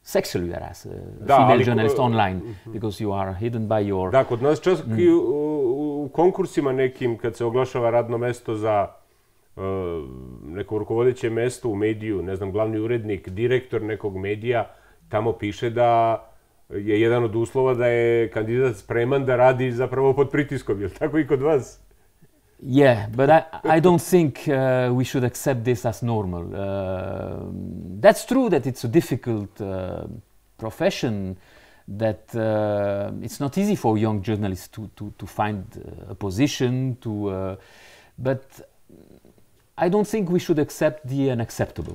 sexually harass a female journalist online because you are hidden by your... Da, kod nas čak i u konkursima nekim, kad se oglašava radno mesto za neko rukovodeće mesto u mediju, ne znam, glavni urednik, direktor nekog medija, tamo piše da je jedan od uslova da je kandidat spreman da radi zapravo pod pritiskom. Je li tako i kod vas? Yeah, but I don't think we should accept this as normal. That's true that it's a difficult profession, that it's not easy for young journalists to find a position, but I don't think we should accept the unacceptable.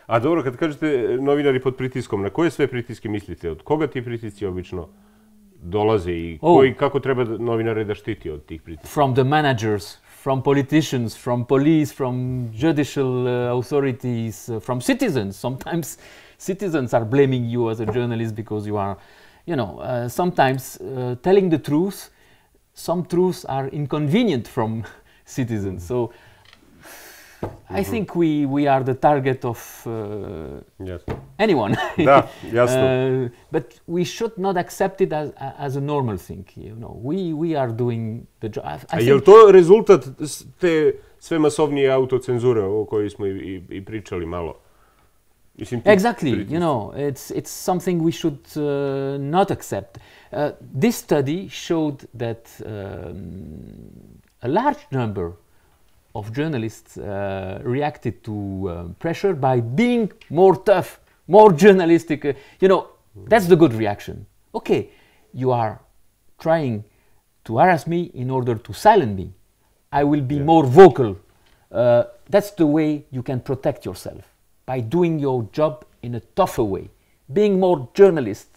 A dobro, kad kažete novinari pod pritiskom, na koje sve pritiske mislite? Od koga ti pritisci obično dolaze i kako treba novinare da štiti od tih pritiska? From the managers, from politicians, from police, from judicial authorities, from citizens. Sometimes citizens are blaming you as a journalist because you are, sometimes telling the truth. Some truths are inconvenient from citizens. So I think we are the target of anyone. Da, jasno. But we should not accept it as a normal thing. We are doing the job. A je li to rezultat te sve masovnije autocenzure o kojoj smo i pričali malo? Exactly. It's something we should not accept. This study showed that a large number of journalists reacted to pressure by being more tough, more journalistic. That's the good reaction. Okay, you are trying to harass me in order to silence me. I will be more vocal. That's the way you can protect yourself, by doing your job in a tougher way. Being more journalist,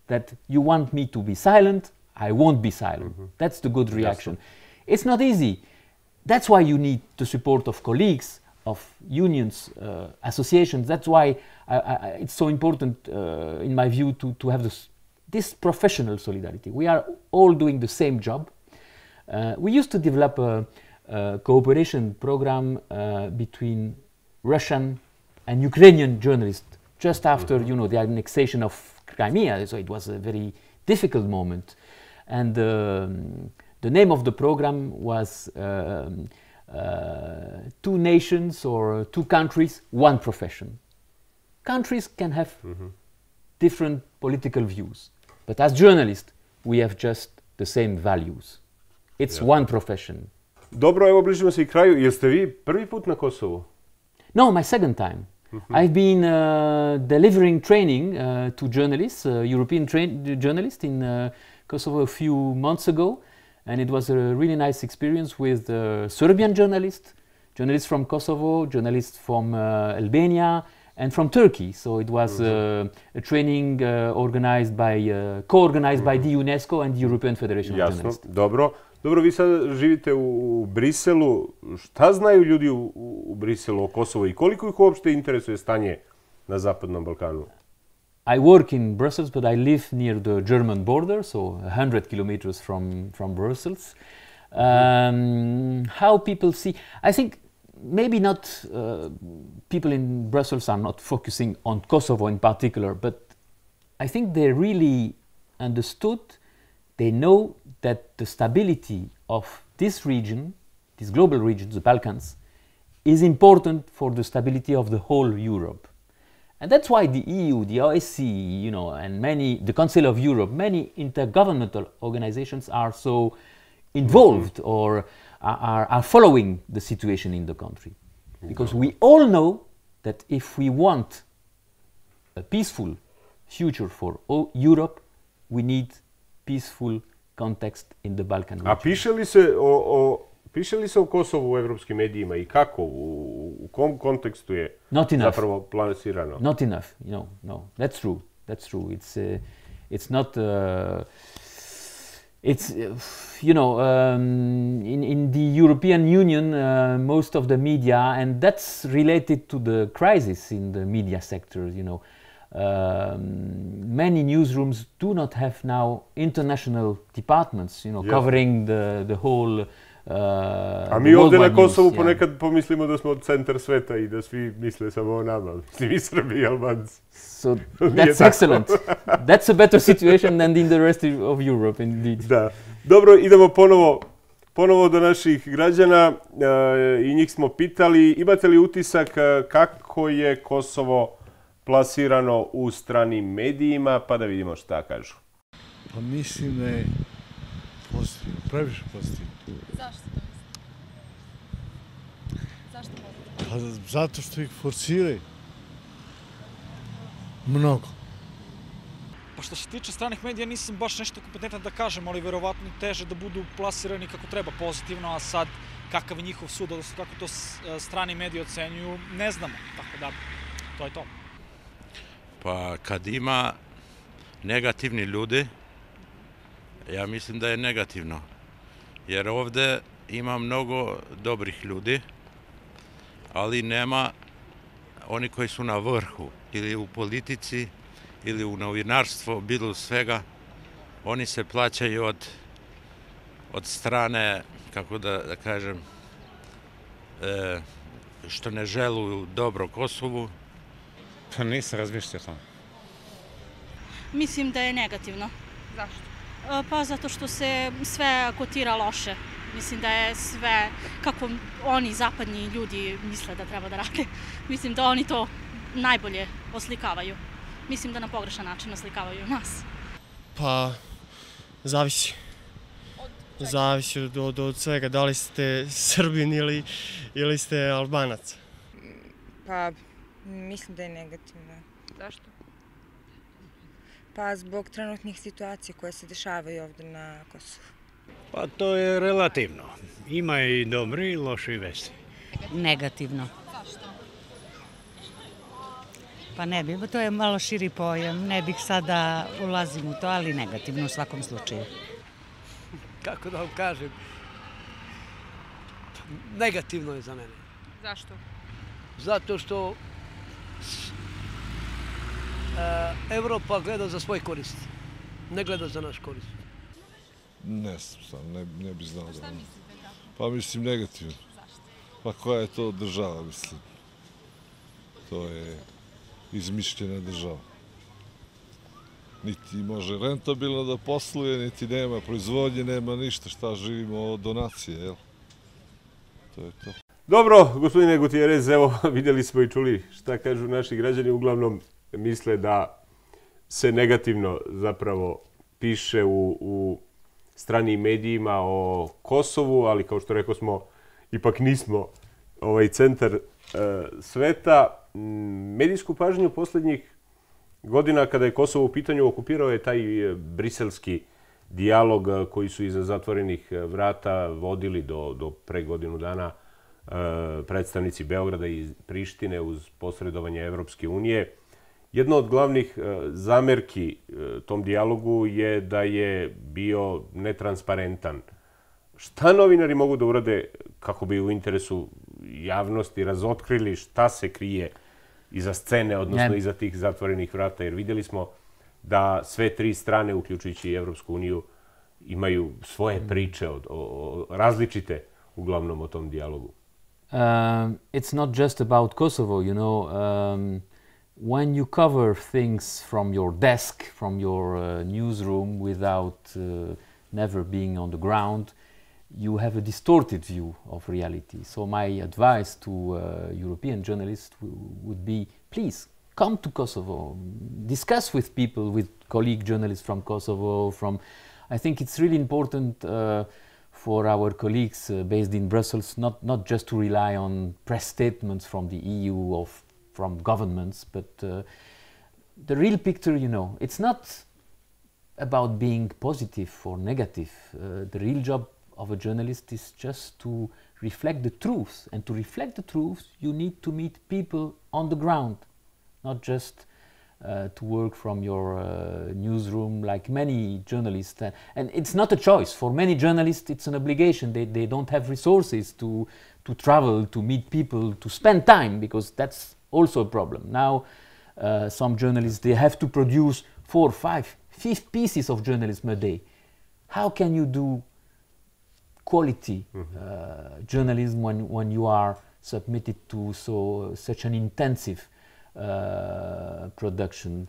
that you want me to be silent, I won't be silent. That's the good reaction. It's not easy. That's why you need the support of colleagues, of unions, associations. That's why it's so important, in my view, to have this professional solidarity. We are all doing the same job. We used to develop a cooperation program between Russian and Ukrainian journalists just after the annexation of Crimea. So it was a very difficult moment. And the name of the program was Two Nations or Two Countries, One Profession. Countries can have different political views, but as journalists, we have just the same values. It's one profession. Dobro, evo bližimo se i kraju. Jeste vi prvi put na Kosovu? No, my second time. I've been delivering training to journalists, European journalists in Kosovo a few months ago. And it was a really nice experience with Serbian journalists from Kosovo, journalists from Albania, and from Turkey. So it was a training co-organized by the UNESCO and the European Federation of Journalists. Dobro. Dobro, vi sad živite u Briselu. Šta znaju ljudi u Briselu o Kosovo i koliko ih uopšte interesuje stanje na Zapadnom Balkanu? I work in Brussels, but I live near the German border, so 100 kilometers from Brussels. How people see, I think maybe not, people in Brussels are not focusing on Kosovo in particular, but I think they really understood, they know that the stability of this region, this global region, the Balkans, is important for the stability of the whole Europe. And that's why the EU, the OSCE, and the Council of Europe, many intergovernmental organizations are so involved or are following the situation in the country. Because we all know that if we want a peaceful future for Europe, we need peaceful context in the Balkan region. A piše li se o Kosovu u evropskim medijima i kako? U kom kontekstu je zapravo plasirano? Not enough, no. That's true. It's not... in the European Union, most of the media, and that's related to the crisis in the media sector, many newsrooms do not have now international departments, covering the whole... A mi ovdje na Kosovu ponekad pomislimo da smo centar sveta i da svi misle samo o nama. Svi Srbi i Albanci. So that's excellent. That's a better situation than in the rest of Europe, indeed. Da. Dobro, idemo ponovo do naših građana i njih smo pitali. Imate li utisak kako je Kosovo plasirano u stranim medijima? Pa da vidimo šta kažu. Pa mislim da je pozitivno, previše pozitivno. Zašto to mislite? Zašto pozitivno? Pa zato što ih forsiraju. Mnogo. Pa što se tiče stranih medija nisam baš nešto kompetentan da kažem, ali verovatno teže da budu plasirani kako treba pozitivno, a sad kakav je njihov sud, odnosno kako to strani mediji ocenjuju, ne znamo. Tako da, to je to. Pa kad ima negativni ljudi, Ja mislim da je negativno, jer ovde ima mnogo dobrih ljudi, ali nema oni koji su na vrhu, ili u politici, ili u novinarstvu, bilo svega. Oni se plaćaju od strane, kako da kažem, što ne želuju dobro Kosovu. Pa nisam razmišljao o tome. Mislim da je negativno. Zašto? Pa zato što se sve kotira loše. Mislim da je sve kako oni zapadni ljudi misle da treba da rade. Mislim da oni to najbolje oslikavaju. Mislim da na pogrešan način oslikavaju nas. Pa, zavisi. Zavisi od svega, da li ste Srbin ili ste Albanac. Pa, mislim da je negativno. Zašto? Pa, zbog trenutnih situacija koje se dešavaju ovde na Kosovu. Pa to je relativno. Ima i dobri i loši vesti. Negativno. Zašto? Pa ne bi, to je malo širi pojam, ne bih sada ulazim u to, ali negativno u svakom slučaju. Kako da vam kažem, negativno je za mene. Zašto? Zato što Evropa gleda za svoj korist, ne gleda za naš korist. Ne znam, ne bi znao da... Šta mislite kako? Pa mislim negativno. Zašto? Pa koja je to država, mislim. To je izmišljena država. Niti može rentabilno da posluje, niti nema proizvodnje, nema ništa, šta živimo od donacije, jel? To je to. Dobro, gospodine Gutierez, evo vidjeli smo i čuli šta kažu naši građani. Uglavnom misle da se negativno zapravo piše u stranim medijima o Kosovu, ali kao što rekao smo, ipak nismo centar sveta. Medijsku pažnju posljednjih godina kada je Kosovo u pitanju okupirao je taj briselski dijalog koji su iza zatvorenih vrata vodili do pre godinu dana predstavnici Beograda i Prištine uz posredovanje Evropske unije. Jedna od glavnih zamerki tom dijalogu je da je bio netransparentan. Šta novinari mogu da urade kako bi u interesu javnosti razotkrili šta se krije iza scene, odnosno iza tih zatvorenih vrata? Jer vidjeli smo da sve tri strane, uključujući i Evropsku uniju, imaju svoje priče, različite uglavnom o tom dijalogu. It's not just about Kosovo, you know. When you cover things from your desk, from your newsroom, without never being on the ground, you have a distorted view of reality. So my advice to European journalists would be, please, come to Kosovo, discuss with people, with colleague journalists from Kosovo. I think it's really important for our colleagues based in Brussels not just to rely on press statements from the EU or from governments, but the real picture, you know, it's not about being positive or negative. The real job of a journalist is just to reflect the truth. And to reflect the truth, you need to meet people on the ground, not just to work from your newsroom like many journalists. And it's not a choice. For many journalists, it's an obligation. They don't have resources to travel, to meet people, to spend time, because that's also a problem. Now, some journalists, they have to produce 4, 5, 5 pieces of journalism a day. How can you do quality journalism when you are submitted to such an intensive production?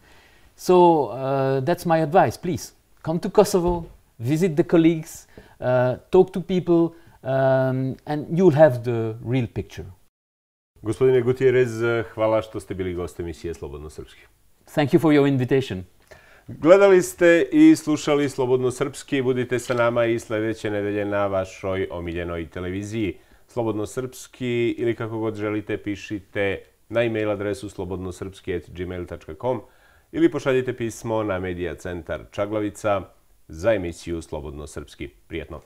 So that's my advice. Please come to Kosovo, visit the colleagues, talk to people, and you'll have the real picture. Gospodine Gutierez, hvala što ste bili gost emisije Slobodno Srpski. Thank you for your invitation. Gledali ste i slušali Slobodno Srpski. Budite sa nama i sljedeće nedelje na vašoj omiljenoj televiziji. Slobodno Srpski ili kako god želite pišite na e-mail adresu slobodnosrpski@gmail.com ili pošaljite pismo na Medija centar Čaglavica za emisiju Slobodno Srpski. Prijetno!